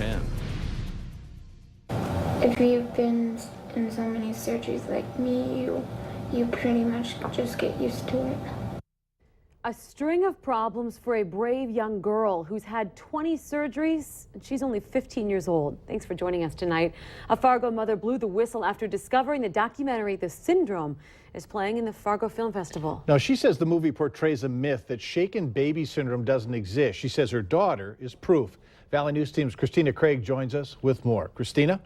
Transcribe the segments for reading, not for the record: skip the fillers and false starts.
10. If you've been in so many surgeries like me, you pretty much just get used to it. A string of problems for a brave young girl who's had 20 surgeries, and she's only 15 years old. Thanks for joining us tonight. A Fargo mother blew the whistle after discovering the documentary The Syndrome is playing in the Fargo Film Festival. Now, she says the movie portrays a myth that shaken baby syndrome doesn't exist. She says her daughter is proof. Valley News Team's Christina Craig joins us with more. Christina?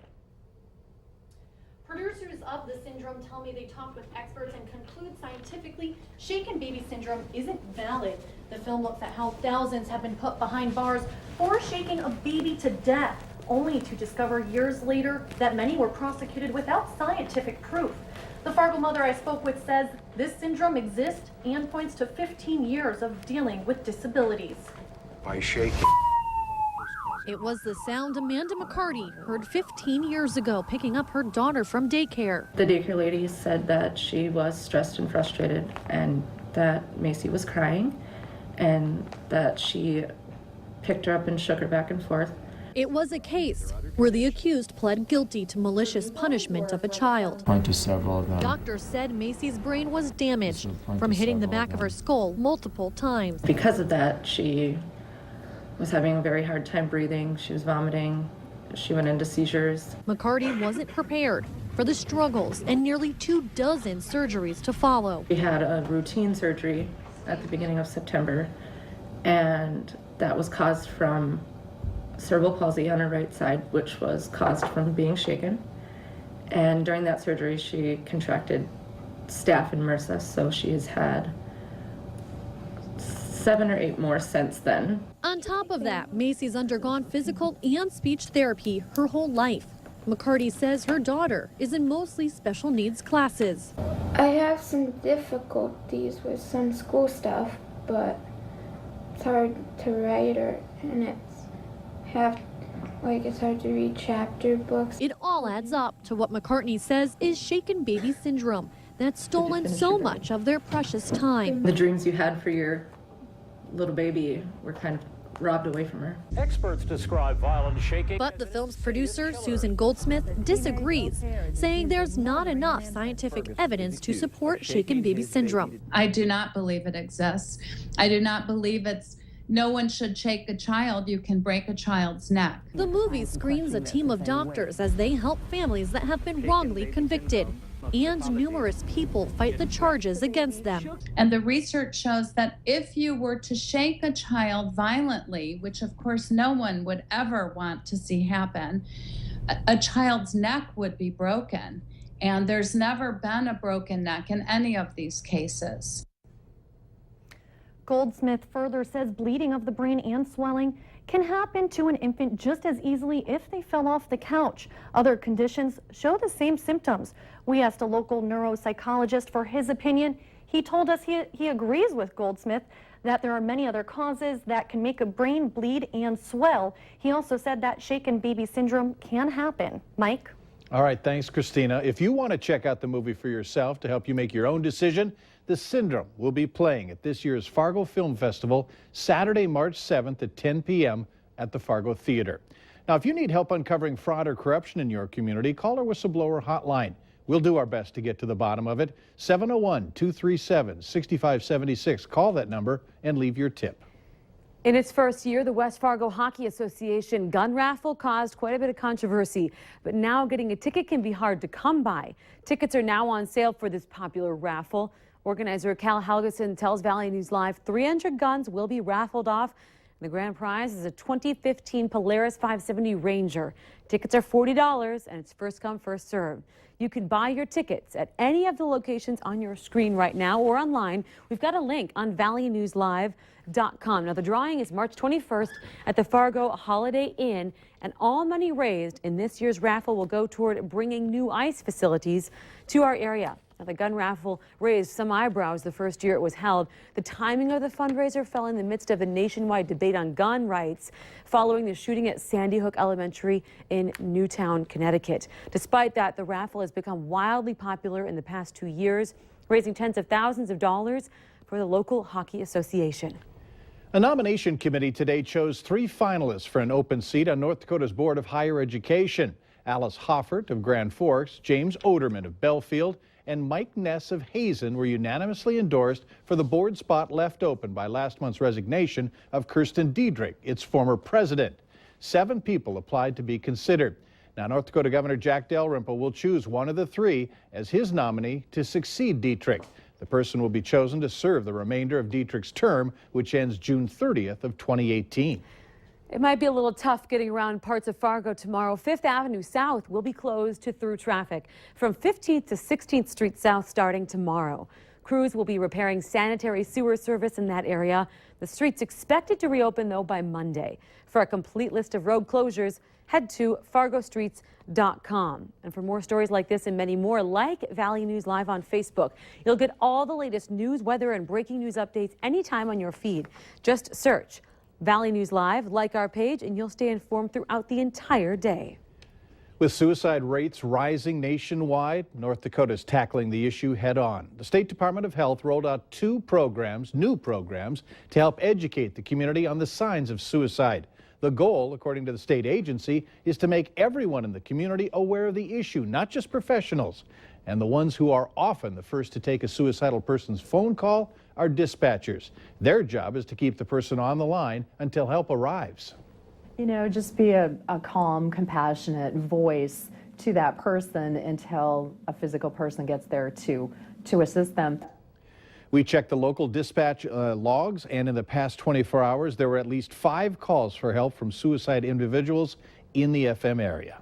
Producers of The Syndrome tell me they talked with experts and conclude scientifically shaken baby syndrome isn't valid. The film looks at how thousands have been put behind bars for shaking a baby to death, only to discover years later that many were prosecuted without scientific proof. The Fargo mother I spoke with says this syndrome exists and points to 15 years of dealing with disabilities. By shaking. It was the sound Amanda McCarty heard 15 years ago picking up her daughter from daycare. The daycare lady said that she was stressed and frustrated and that Macy was crying and that she picked her up and shook her back and forth. It was a case where the accused pled guilty to malicious punishment of a child. Point to several of them. Doctors said Macy's brain was damaged from hitting the back of her skull multiple times. Because of that, she was having a very hard time breathing. She was vomiting. She went into seizures. McCarty wasn't prepared for the struggles and nearly 24 surgeries to follow. We had a routine surgery at the beginning of September, and that was caused from cerebral palsy on her right side, which was caused from being shaken. And during that surgery, she contracted staph and MRSA, so she has had 7 or 8 more since then. On top of that, Macy's undergone physical and speech therapy her whole life. McCarty says her daughter is in mostly special needs classes. I have some difficulties with some school stuff, but it's hard to write and it's hard to read chapter books. It all adds up to what McCartney says is shaken baby syndrome that's stolen so much of their precious time. The dreams you had for your little baby were kind of robbed away from her. Experts describe violent shaking. But the film's producer, Susan Goldsmith, disagrees, saying there's not enough scientific evidence to support shaken baby syndrome. I do not believe it exists. I do not believe no one should shake a child. You can break a child's neck. The movie screens a team of doctors as they help families that have been wrongly convicted. And numerous people fight the charges against them. And the research shows that if you were to shake a child violently, which of course no one would ever want to see happen, a child's neck would be broken. And there's never been a broken neck in any of these cases. Goldsmith further says bleeding of the brain and swelling can happen to an infant just as easily if they fell off the couch. Other conditions show the same symptoms. We asked a local neuropsychologist for his opinion. He told us he agrees with Goldsmith that there are many other causes that can make a brain bleed and swell. He also said that shaken baby syndrome can happen. Mike? All right, thanks, Christina. If you want to check out the movie for yourself to help you make your own decision, The Syndrome will be playing at this year's Fargo Film Festival, Saturday, March 7th at 10 p.m. at the Fargo Theater. Now, if you need help uncovering fraud or corruption in your community, call our whistleblower hotline. We'll do our best to get to the bottom of it. 701-237-6576. Call that number and leave your tip. In its first year, the West Fargo Hockey Association gun raffle caused quite a bit of controversy, but now getting a ticket can be hard to come by. Tickets are now on sale for this popular raffle. Organizer Cal Helgeson tells Valley News Live 300 guns will be raffled off. The grand prize is a 2015 Polaris 570 Ranger. Tickets are $40 and it's first come, first served. You can buy your tickets at any of the locations on your screen right now or online. We've got a link on valleynewslive.com. Now, the drawing is March 21st at the Fargo Holiday Inn, and all money raised in this year's raffle will go toward bringing new ICE facilities to our area. Now, the gun raffle raised some eyebrows the first year it was held. The timing of the fundraiser fell in the midst of a nationwide debate on gun rights following the shooting at Sandy Hook Elementary in Newtown, Connecticut. Despite that, the raffle has become wildly popular in the past 2 years, raising tens of thousands of dollars for the local hockey association. A nomination committee today chose 3 finalists for an open seat on North Dakota's Board of Higher Education. Alice Hoffert of Grand Forks, James Oderman of Belfield, and Mike Ness of Hazen were unanimously endorsed for the board spot left open by last month's resignation of Kirsten Diedrich, its former president. 7 people applied to be considered. Now, North Dakota Governor Jack Dalrymple will choose one of the 3 as his nominee to succeed Diedrich. The person will be chosen to serve the remainder of Dietrich's term, which ends June 30th of 2018. It might be a little tough getting around parts of Fargo tomorrow. 5th Avenue South will be closed to through traffic from 15th to 16th Street South starting tomorrow. Crews will be repairing sanitary sewer service in that area. The street's expected to reopen, though, by Monday. For a complete list of road closures, head to fargostreets.com. And for more stories like this and many more, like Valley News Live on Facebook. You'll get all the latest news, weather, and breaking news updates anytime on your feed. Just search Valley News Live, like our page, and you'll stay informed throughout the entire day. With suicide rates rising nationwide, North Dakota is tackling the issue head on. The State Department of Health rolled out 2 new programs, to help educate the community on the signs of suicide. The goal, according to the state agency, is to make everyone in the community aware of the issue, not just professionals. And the ones who are often the first to take a suicidal person's phone call are dispatchers. Their job is to keep the person on the line until help arrives. You know, just be a calm, compassionate voice to that person until a physical person gets there to assist them. We checked the local dispatch logs, and in the past 24 hours, there were at least 5 calls for help from suicide individuals in the FM area.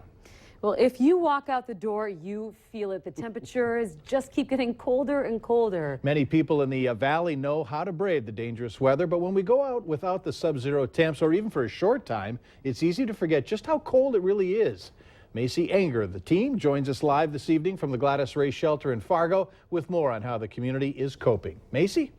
Well, if you walk out the door, you feel it. The temperatures just keep getting colder and colder. Many people in the valley know how to brave the dangerous weather, but when we go out without the sub-zero temps, or even for a short time, it's easy to forget just how cold it really is. Macy Anger of the team joins us live this evening from the Gladys Ray Shelter in Fargo with more on how the community is coping. Macy?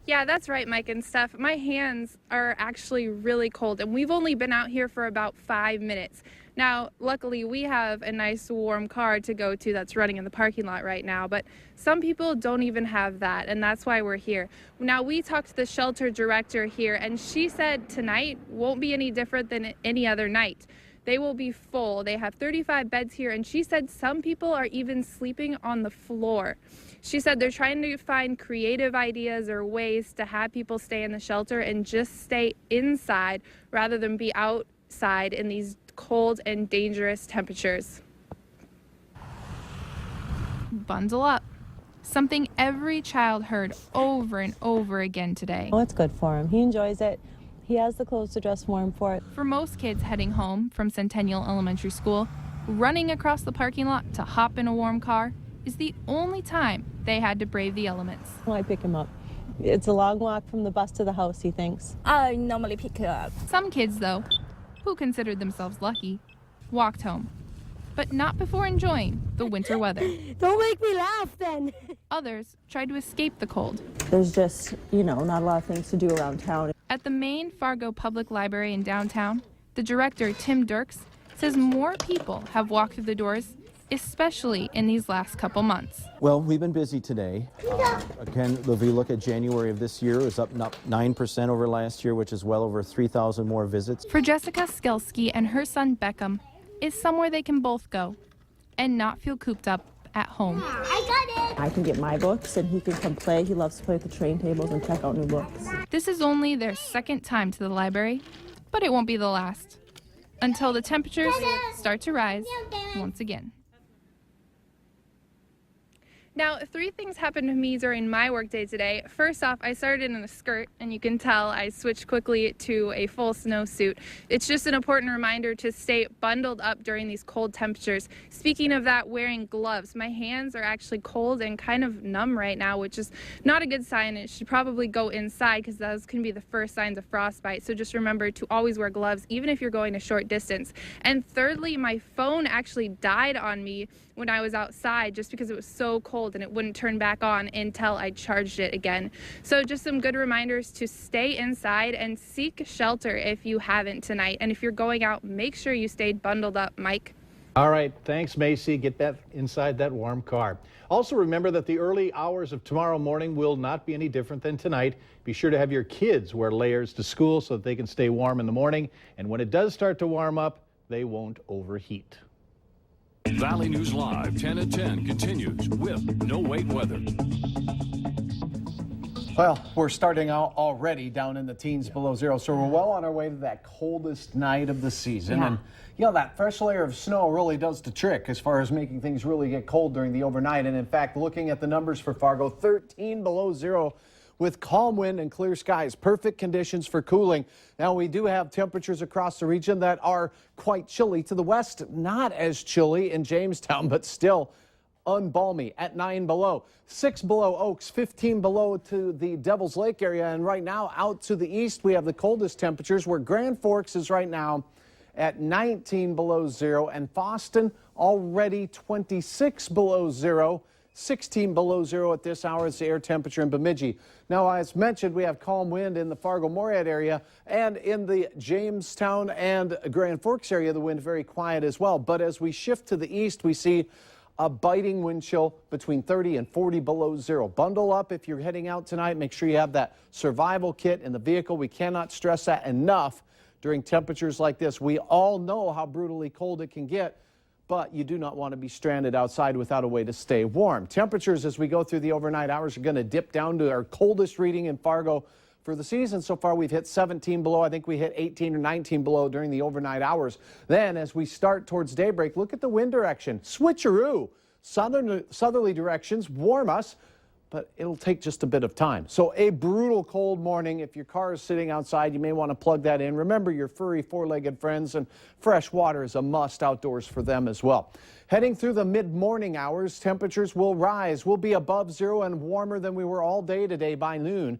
Yeah, that's right, Mike and Steph. My hands are actually really cold, and we've only been out here for about 5 minutes. Now, luckily, we have a nice warm car to go to that's running in the parking lot right now, but some people don't even have that, and that's why we're here. Now, we talked to the shelter director here, and she said tonight won't be any different than any other night. They will be full. They have 35 beds here, and she said some people are even sleeping on the floor. She said they're trying to find creative ideas or ways to have people stay in the shelter and just stay inside rather than be outside in these cold and dangerous temperatures. Bundle up. Something every child heard over and over again today. Oh, it's good for him. He enjoys it. He has the clothes to dress warm for it. For most kids heading home from Centennial Elementary School, running across the parking lot to hop in a warm car is the only time they had to brave the elements. I pick him up. It's a long walk from the bus to the house, he thinks. I normally pick her up. Some kids, though, who considered themselves lucky, walked home, but not before enjoying the winter weather. Don't make me laugh then. Others tried to escape the cold. There's just, not a lot of things to do around town. At the main Fargo Public Library in downtown, the director, Tim Dirks, says more people have walked through the doors, especially in these last couple months. Well, we've been busy today. Again, if we look at January of this year, it was up 9% over last year, which is well over 3,000 more visits. For Jessica Skelsky and her son Beckham, it's somewhere they can both go and not feel cooped up at home. I got it. I can get my books and he can come play. He loves to play with the train tables and check out new books. This is only their second time to the library, but it won't be the last until the temperatures start to rise once again. Now, 3 things happened to me during my workday today. First off, I started in a skirt, and you can tell I switched quickly to a full snowsuit. It's just an important reminder to stay bundled up during these cold temperatures. Speaking of that, wearing gloves. My hands are actually cold and kind of numb right now, which is not a good sign. It should probably go inside because those can be the first signs of frostbite. So just remember to always wear gloves, even if you're going a short distance. And thirdly, my phone actually died on me when I was outside just because it was so cold and it wouldn't turn back on until I charged it again. So just some good reminders to stay inside and seek shelter if you haven't tonight. And if you're going out, make sure you stayed bundled up. Mike? All right, thanks, Macy. Get that inside that warm car. Also, remember that the early hours of tomorrow morning will not be any different than tonight. Be sure to have your kids wear layers to school so that they can stay warm in the morning. And when it does start to warm up, they won't overheat. Valley News Live 10 at 10 continues with no wait weather. Well, we're starting out already down in the teens below zero, so we're well on our way to that coldest night of the season. Yeah. And, you know, that fresh layer of snow really does the trick as far as making things really get cold during the overnight. And in fact, looking at the numbers for Fargo, 13 below zero with calm wind and clear skies. Perfect conditions for cooling. Now, we do have temperatures across the region that are quite chilly. To the west, not as chilly in Jamestown, but still unbalmy at 9 below. 6 below Oaks, 15 below to the Devil's Lake area. And right now out to the east, we have the coldest temperatures where Grand Forks is right now at 19 below zero and Fosston already 26 below zero. 16 below zero at this hour is the air temperature in Bemidji. Now, as mentioned, we have calm wind in the Fargo-Moorhead area, and in the Jamestown and Grand Forks area, the wind very quiet as well. But as we shift to the east, we see a biting wind chill between 30 and 40 below zero. Bundle up if you're heading out tonight. Make sure you have that survival kit in the vehicle. We cannot stress that enough during temperatures like this. We all know how brutally cold it can get, but you do not want to be stranded outside without a way to stay warm. Temperatures as we go through the overnight hours are going to dip down to our coldest reading in Fargo for the season. So far, we've hit 17 below. I think we hit 18 or 19 below during the overnight hours. Then as we start towards daybreak, look at the wind direction. Switcheroo. Southerly directions warm us, but it'll take just a bit of time. So a brutal cold morning. If your car is sitting outside, you may want to plug that in. Remember your furry four-legged friends, and fresh water is a must outdoors for them as well. Heading through the mid-morning hours, temperatures will rise. We'll be above zero and warmer than we were all day today by noon.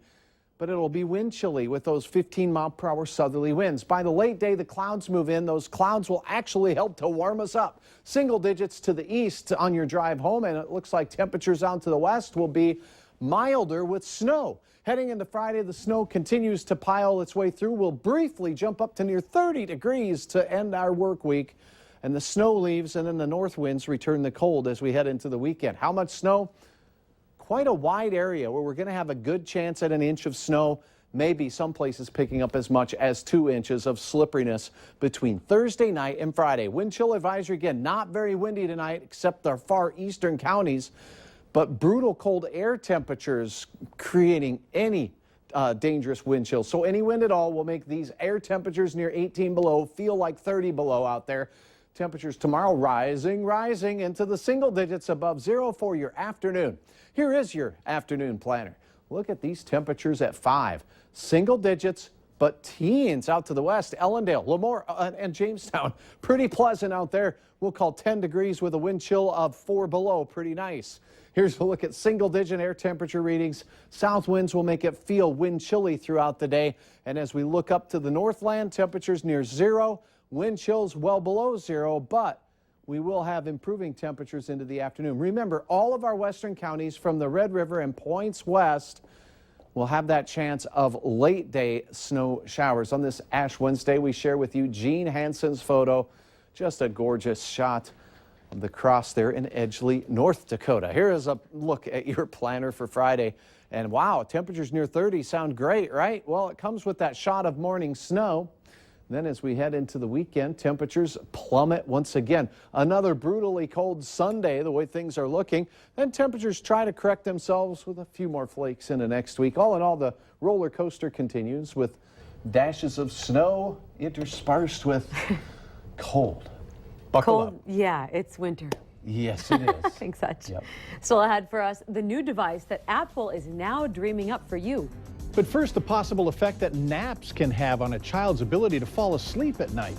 But it'll be wind chilly with those 15-mile-per-hour southerly winds. By the late day, the clouds move in. Those clouds will actually help to warm us up. Single digits to the east on your drive home, and it looks like temperatures out to the west will be milder with snow. Heading into Friday, the snow continues to pile its way through. We'll briefly jump up to near 30 degrees to end our work week. And the snow leaves, and then the north winds return the cold as we head into the weekend. How much snow? Quite a wide area where we're going to have a good chance at an inch of snow, maybe some places picking up as much as 2 inches of slipperiness between Thursday night and Friday. Wind chill advisory, again, not very windy tonight except our far eastern counties, but brutal cold air temperatures creating any dangerous wind chill. So any wind at all will make these air temperatures near 18 below feel like 30 below out there. Temperatures tomorrow rising into the single digits above zero for your afternoon. Here is your afternoon planner. Look at these temperatures at 5. Single digits, but teens out to the west. Ellendale, Lemoore, and Jamestown. Pretty pleasant out there. We'll call 10 degrees with a wind chill of 4 below. Pretty nice. Here's a look at single-digit air temperature readings. South winds will make it feel wind chilly throughout the day. And as we look up to the Northland, temperatures near zero. Wind chills well below zero, but we will have improving temperatures into the afternoon. Remember, all of our western counties from the Red River and points west will have that chance of late-day snow showers. On this Ash Wednesday, we share with you Gene Hansen's photo. Just a gorgeous shot of the cross there in Edgeley, North Dakota. Here is a look at your planner for Friday. And wow, temperatures near 30 sound great, right? Well, it comes with that shot of morning snow. Then as we head into the weekend, temperatures plummet once again. Another brutally cold Sunday, the way things are looking. Then temperatures try to correct themselves with a few more flakes in the next week. All in all, the roller coaster continues with dashes of snow interspersed with cold. Buckle up. Yeah, it's winter. Yes, it is. Thanks, Hutch. Yep. Still ahead for us, the new device that Apple is now dreaming up for you. But first, the possible effect that naps can have on a child's ability to fall asleep at night.